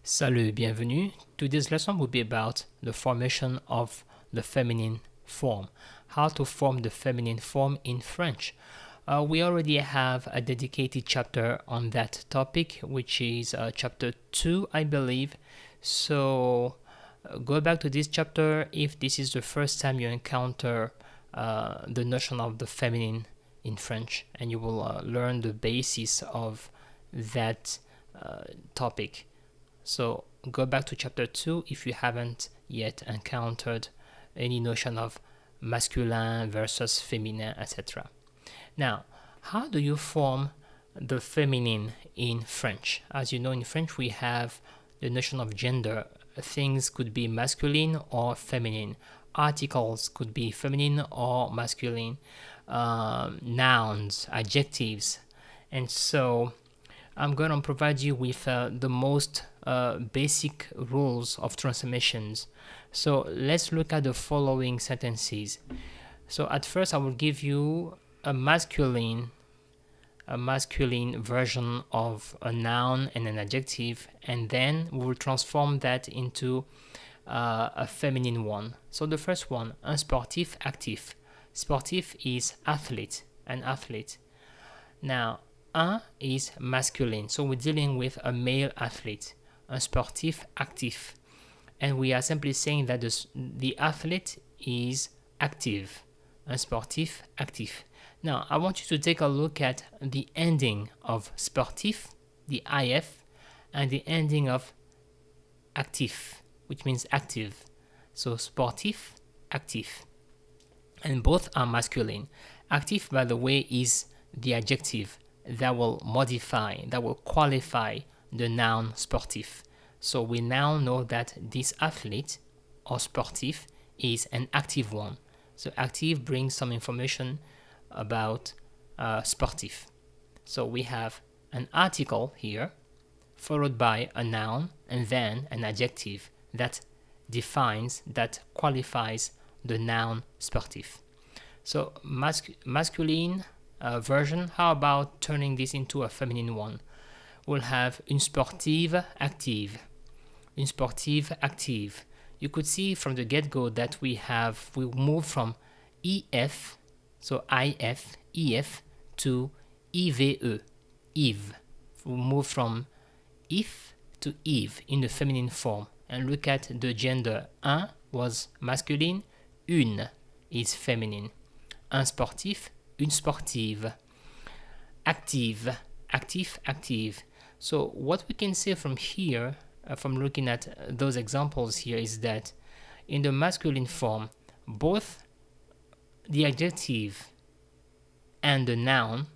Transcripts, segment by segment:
Salut, bienvenue. Today's lesson will be about the formation of the feminine form. How to form the feminine form in French. We already have a dedicated chapter on that topic, which is chapter 2, I believe. So go back to this chapter if this is the first time you encounter the notion of the feminine in French, and you will learn the basis of that topic. So go back to chapter 2 if you haven't yet encountered any notion of masculine versus feminine, etc. Now, how do you form the feminine in French? As you know, in French we have the notion of gender. Things could be masculine or feminine. Articles could be feminine or masculine. Nouns, adjectives. And so I'm going to provide you with the most basic rules of transformations. So let's look at the following sentences. So at first I will give you a masculine version of a noun and an adjective, and then we will transform that into a feminine one. So the first one, un sportif actif. Sportif is athlete, an athlete. Now, un is masculine, so we're dealing with a male athlete, un sportif actif. And we are simply saying that the athlete is active, un sportif actif. Now, I want you to take a look at the ending of sportif, the IF, and the ending of actif, which means active. So sportif, actif. And both are masculine. Active, by the way, is the adjective that will modify, that will qualify the noun sportif. So we now know that this athlete or sportif is an active one. So active brings some information about sportif. So we have an article here followed by a noun and then an adjective that defines, that qualifies the noun sportif. So masculine version, how about turning this into a feminine one? We'll have une sportive active. Une sportive active. You could see from the get-go that we move from EF, so IF, EF, to EVE, Eve. We move from if to Eve in the feminine form. And look at the gender. Un was masculine, une is feminine. Un sportif, une sportive. Active, actif, active. So what we can say from here, from looking at those examples here, is that in the masculine form, both the adjective and the noun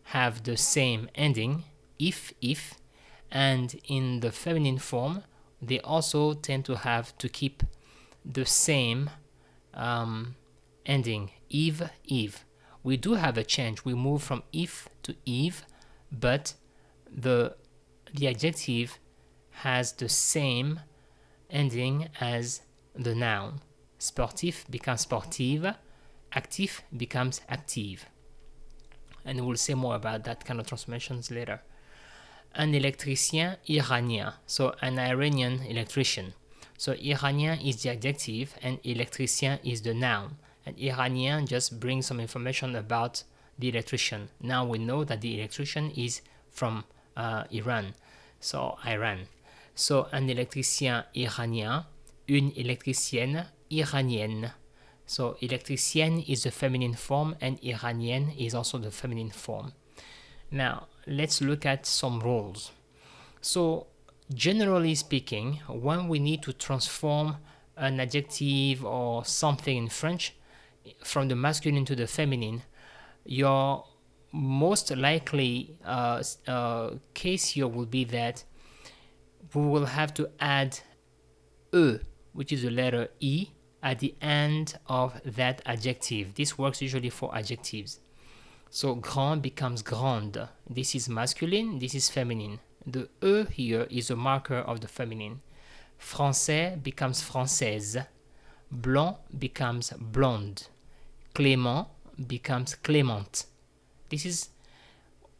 have the same ending, if, and in the feminine form, they also tend to keep the same ending, Eve. We do have a change. We move from if to Eve, but the adjective has the same ending as the noun. Sportif becomes sportive, actif becomes active. And we'll say more about that kind of transformations later. Un électricien iranien, so an Iranian electrician. So Iranien is the adjective and électricien is the noun. And Iranien just brings some information about the electrician. Now we know that the electrician is from Iran, so Iran. So un électricien iranien, une électricienne iranienne. So électricienne is the feminine form and iranienne is also the feminine form. Now let's look at some rules. So generally speaking, when we need to transform an adjective or something in French from the masculine to the feminine, your most likely case here will be that we will have to add E, which is the letter E, at the end of that adjective. This works usually for adjectives. So grand becomes grande. This is masculine, this is feminine. The E here is a marker of the feminine. Français becomes française. Blond becomes blonde. Clément becomes clémente. This is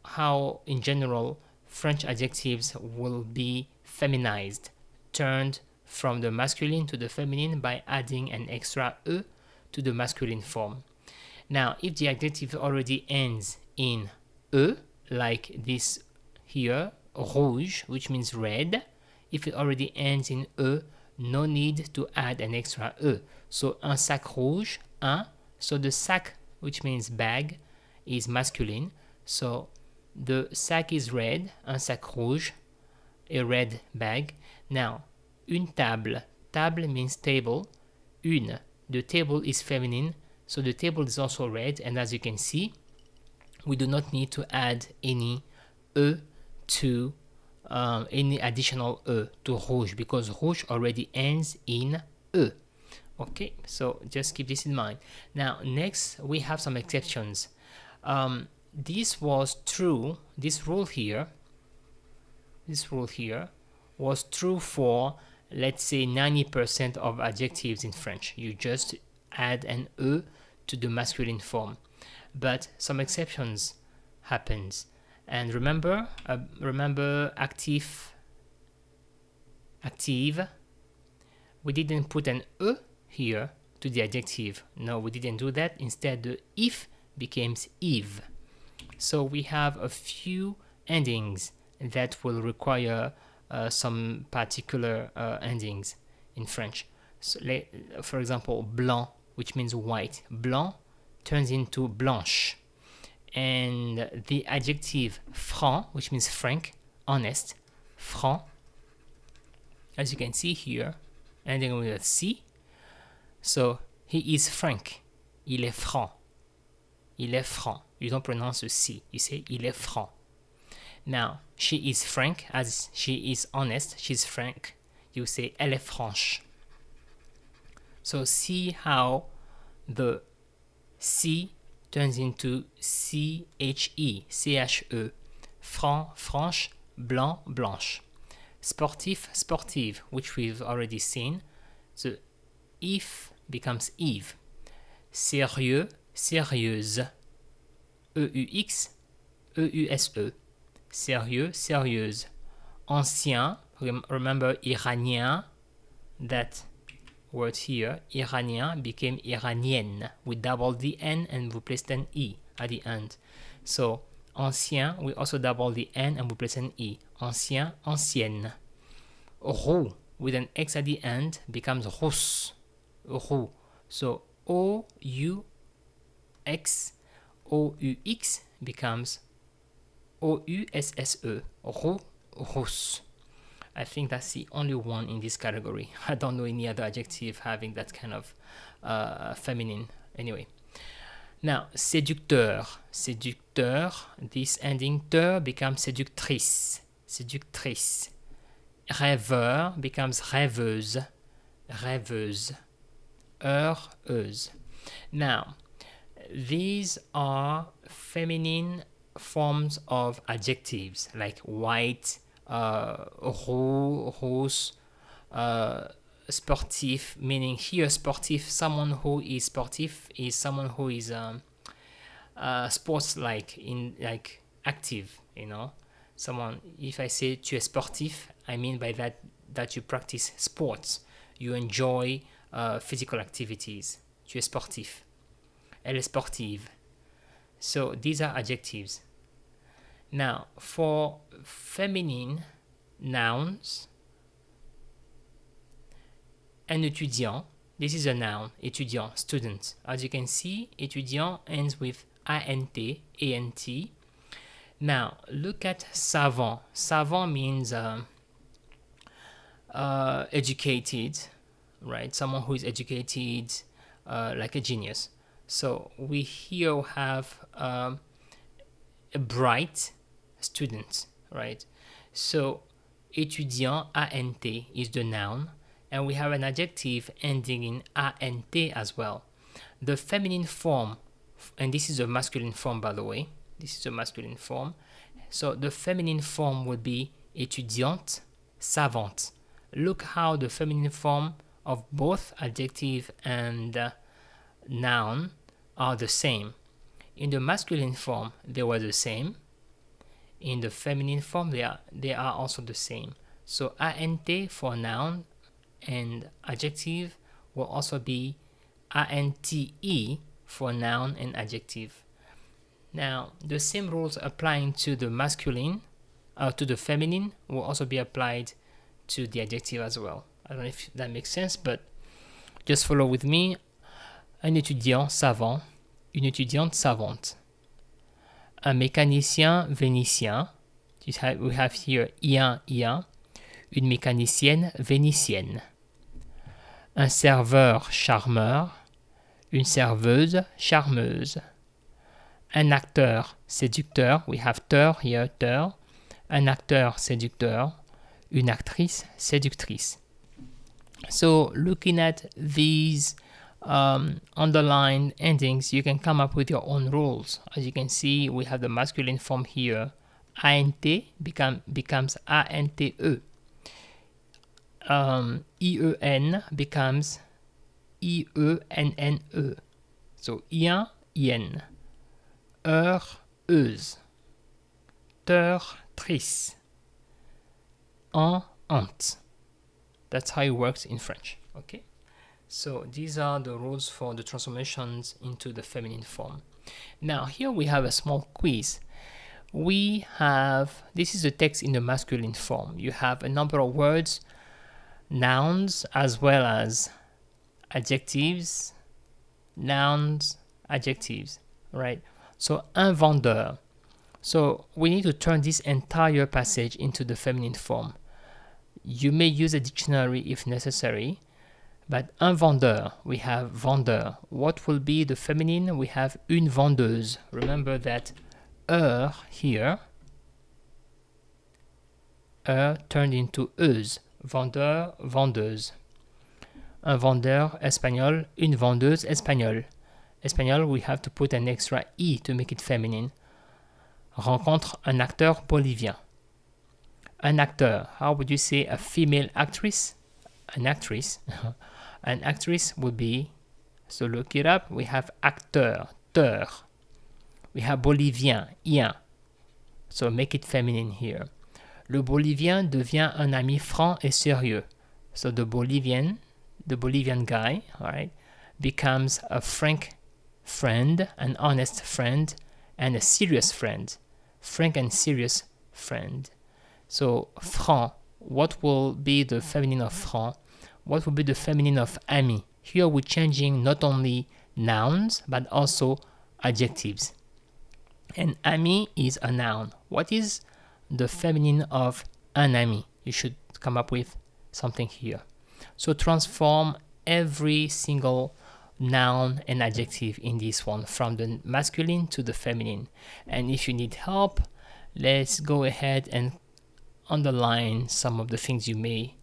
how, in general, French adjectives will be feminized, turned from the masculine to the feminine by adding an extra e to the masculine form. Now, if the adjective already ends in e, like this here, rouge, which means red, if it already ends in e, no need to add an extra e. So, un sac rouge, un. So the sac, which means bag, is masculine. So the sac is red, un sac rouge, a red bag. Now, une table. Table means table. Une. The table is feminine, so the table is also red. And as you can see, we do not need to add any e to any additional e to rouge, because rouge already ends in e. Okay, so just keep this in mind. Now, next we have some exceptions. This was true. This rule here was true for, let's say, 90% of adjectives in French. You just add an e to the masculine form, but some exceptions happens. And remember active. We didn't put an e here to the adjective. No, we didn't do that. Instead, the if becomes Eve. So we have a few endings that will require some particular endings in French. So, for example, blanc, which means white. Blanc turns into blanche. And the adjective franc, which means frank, honest, franc, as you can see here, ending with a C. So, he is frank. Il est franc. Il est franc. You don't pronounce the C. You say il est franc. Now, she is frank, as she is honest. She's frank. You say elle est franche. So, see how the C turns into CHE, CHE. Franc, franche, blanc, blanche. Sportif, sportive, which we've already seen. The if becomes Eve. Sérieux, sérieuse. EUX, EUSE. Sérieux, sérieuse. Ancien, remember Iranien, that word here, Iranien became Iranienne. We double the N and we placed an E at the end. So, ancien, we also double the N and we place an E. Ancien, ancienne. Roux, with an X at the end, becomes rousse. Roux. So, O-U-X, O-U-X becomes O-U-S-S-E. Roux, rousse. I think that's the only one in this category. I don't know any other adjective having that kind of feminine. Anyway. Now, séducteur. Séducteur, this ending teur becomes séductrice. Séductrice. Rêveur becomes rêveuse. Rêveuse. Heureuse. Now, these are feminine forms of adjectives like white, roux, rose, sportif, meaning here sportif, someone who is sportif is someone who is sports like active, you know. Someone, if I say tu es sportif, I mean by that you practice sports, you enjoy physical activities. Tu es sportif. Elle est sportive. So these are adjectives. Now, for feminine nouns, un étudiant, this is a noun, étudiant, student. As you can see, étudiant ends with int, ant. Now, look at savant. Savant means educated, right? Someone who is educated, like a genius. So we here have a bright student, right? So étudiant, ant, is the noun, and we have an adjective ending in ant as well. The feminine form, and this is a masculine form, by the way. This is a masculine form. So the feminine form would be étudiante, savante. Look how the feminine form of both adjective and noun are the same. In the masculine form, they were the same. In the feminine form, they are also the same. So int for noun and adjective will also be inte for noun and adjective. Now, the same rules applying to the masculine, to the feminine, will also be applied to the adjective as well. I don't know if that makes sense, but just follow with me. Un étudiant savant, une étudiante savante. Un mécanicien vénitien, we have here ien, une mécanicienne vénitienne. Un serveur charmeur, une serveuse charmeuse. Un acteur séducteur, we have teur here, teur. Un acteur séducteur, une actrice séductrice. So looking at these underlined endings, you can come up with your own rules. As you can see, we have the masculine form here. int becomes ante. ien becomes ienne. So ien, ien. Euse. Teur, trice. Ant. That's how it works in French. Okay? So these are the rules for the transformations into the feminine form. Now here we have a small quiz. This is the text in the masculine form. You have a number of words, nouns as well as adjectives, nouns, adjectives, right? So un vendeur. So we need to turn this entire passage into the feminine form. You may use a dictionary if necessary, but un vendeur, we have vendeur. What will be the feminine? We have une vendeuse. Remember that here, turned into euse. Vendeur, vendeuse. Un vendeur espagnol, une vendeuse espagnole. Espagnol, we have to put an extra E to make it feminine. Rencontre un acteur bolivien. Un acteur, how would you say a female actress? An actress. An actress would be, so look it up, we have acteur, teur. We have bolivien, ien. So make it feminine here. Le bolivien devient un ami franc et sérieux. So the Bolivian guy, right, becomes a frank friend, an honest friend, and a serious friend. Frank and serious friend. So franc, what will be the feminine of franc? What will be the feminine of ami? Here we're changing not only nouns, but also adjectives. And ami is a noun. What is the feminine of un ami? You should come up with something here. So transform every single noun and adjective in this one, from the masculine to the feminine. And if you need help, let's go ahead and underline some of the things you may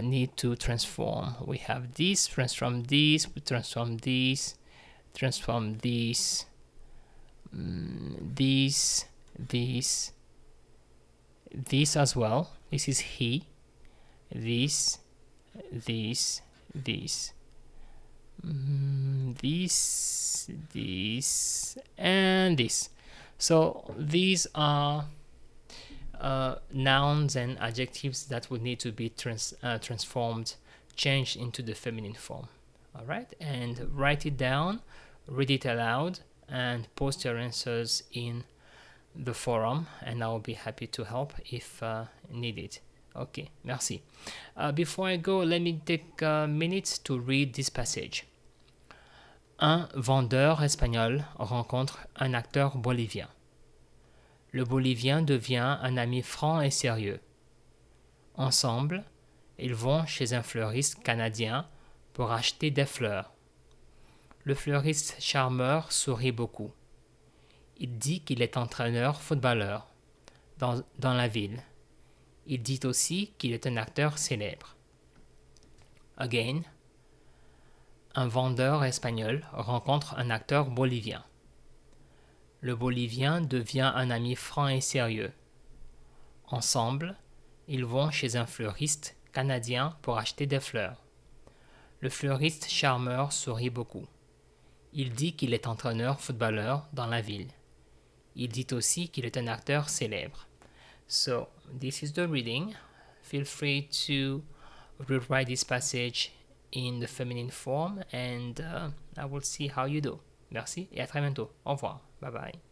need to transform. We have this, transform this, we transform this, transform this, this as well. This is he, this, and this. So these are nouns and adjectives that would need to be transformed, changed into the feminine form. All right, and write it down, read it aloud, and post your answers in the forum, and I will be happy to help if needed. Okay, merci. Before I go, let me take a minute to read this passage. Un vendeur espagnol rencontre un acteur bolivien. Le Bolivien devient un ami franc et sérieux. Ensemble, ils vont chez un fleuriste canadien pour acheter des fleurs. Le fleuriste charmeur sourit beaucoup. Il dit qu'il est entraîneur-footballeur dans la ville. Il dit aussi qu'il est un acteur célèbre. Again, un vendeur espagnol rencontre un acteur bolivien. Le Bolivien devient un ami franc et sérieux. Ensemble, ils vont chez un fleuriste canadien pour acheter des fleurs. Le fleuriste charmeur sourit beaucoup. Il dit qu'il est entraîneur-footballeur dans la ville. Il dit aussi qu'il est un acteur célèbre. So, this is the reading. feel free to rewrite this passage in the feminine form, and I will see how you do. Merci et à très bientôt. Au revoir. Bye bye.